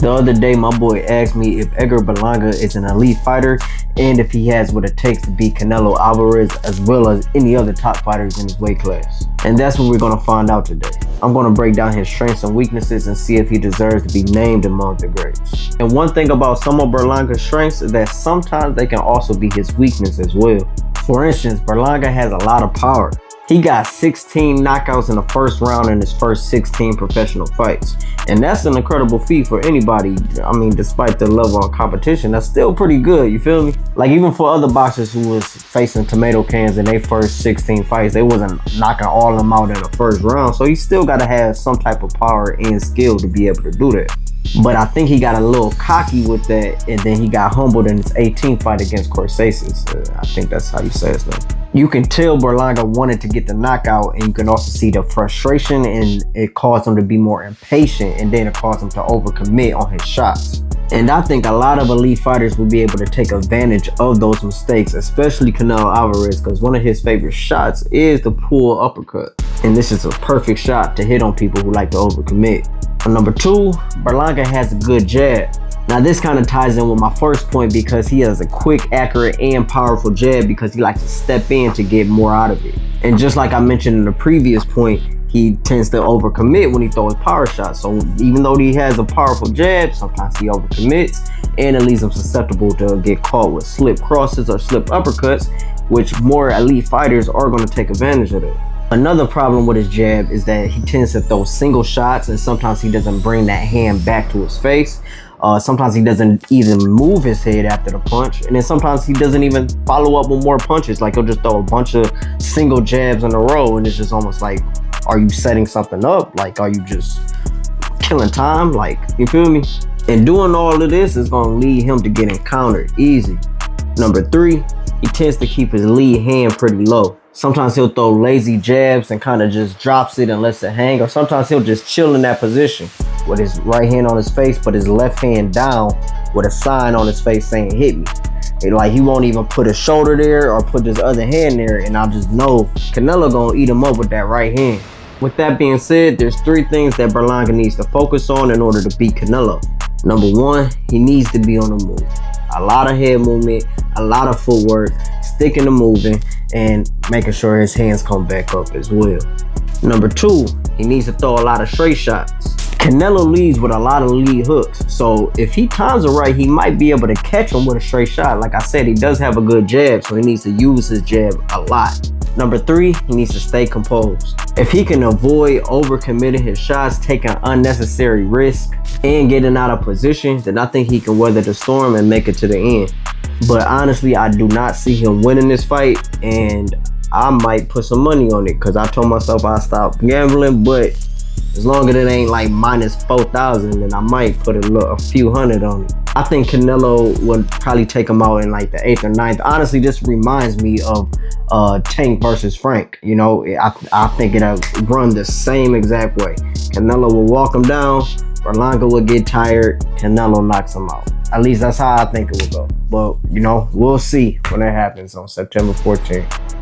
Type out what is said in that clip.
The other day, my boy asked me if Edgar Berlanga is an elite fighter and if he has what it takes to beat Canelo Alvarez as well as any other top fighters in his weight class. And that's what we're going to find out today. I'm going to break down his strengths and weaknesses and see if he deserves to be named among the greats. And one thing about some of Berlanga's strengths is that sometimes they can also be his weakness as well. For instance, Berlanga has a lot of power. He got 16 knockouts in the first round in his first 16 professional fights. And that's an incredible feat for anybody. I mean, despite the level of competition, that's still pretty good, you feel me? Like, even for other boxers who was facing tomato cans in their first 16 fights, they wasn't knocking all of them out in the first round. So he still got to have some type of power and skill to be able to do that. But I think he got a little cocky with that, and then he got humbled in his 18th fight against Corsaces. I think that's how you say his name. You can tell Berlanga wanted to get the knockout, and you can also see the frustration, and it caused him to be more impatient, and then it caused him to overcommit on his shots. And I think a lot of elite fighters will be able to take advantage of those mistakes, especially Canelo Alvarez, because one of his favorite shots is the pull uppercut. And this is a perfect shot to hit on people who like to overcommit. Number 2, Berlanga has a good jab. Now this kind of ties in with my first point because he has a quick, accurate, and powerful jab because he likes to step in to get more out of it. And just like I mentioned in the previous point, he tends to overcommit when he throws power shots. So even though he has a powerful jab, sometimes he overcommits and it leaves him susceptible to get caught with slip crosses or slip uppercuts, which more elite fighters are going to take advantage of that. Another problem with his jab is that he tends to throw single shots, and sometimes he doesn't bring that hand back to his face. Sometimes he doesn't even move his head after the punch, and then sometimes he doesn't even follow up with more punches. Like, he'll just throw a bunch of single jabs in a row, and it's just almost like, are you setting something up? Like, are you just killing time? Like, you feel me? And doing all of this is gonna lead him to getting countered easy. Number 3, he tends to keep his lead hand pretty low. Sometimes he'll throw lazy jabs and kind of just drops it and lets it hang, or sometimes he'll just chill in that position with his right hand on his face but his left hand down with a sign on his face saying hit me. And like, he won't even put his shoulder there or put his other hand there, and I just know Canelo gonna eat him up with that right hand. With that being said, there's 3 things that Berlanga needs to focus on in order to beat Canelo. Number 1, he needs to be on the move. A lot of head movement, a lot of footwork, sticking to moving, and making sure his hands come back up as well. Number 2, he needs to throw a lot of straight shots. Canelo leads with a lot of lead hooks, so if he times it right, he might be able to catch him with a straight shot. Like I said, he does have a good jab, so he needs to use his jab a lot. Number 3, he needs to stay composed. If he can avoid overcommitting his shots, taking unnecessary risks, and getting out of position, then I think he can weather the storm and make it to the end. But honestly, I do not see him winning this fight, and I might put some money on it because I told myself I'd stop gambling, but as long as it ain't like minus 4,000, then I might put a few hundred on it. I think Canelo would probably take him out in like the 8th or 9th. Honestly, this reminds me of Tank versus Frank. You know, I think it'll run the same exact way. Canelo will walk him down, Berlanga will get tired, Canelo knocks him out. At least that's how I think it will go. But, you know, we'll see when that happens on September 14th.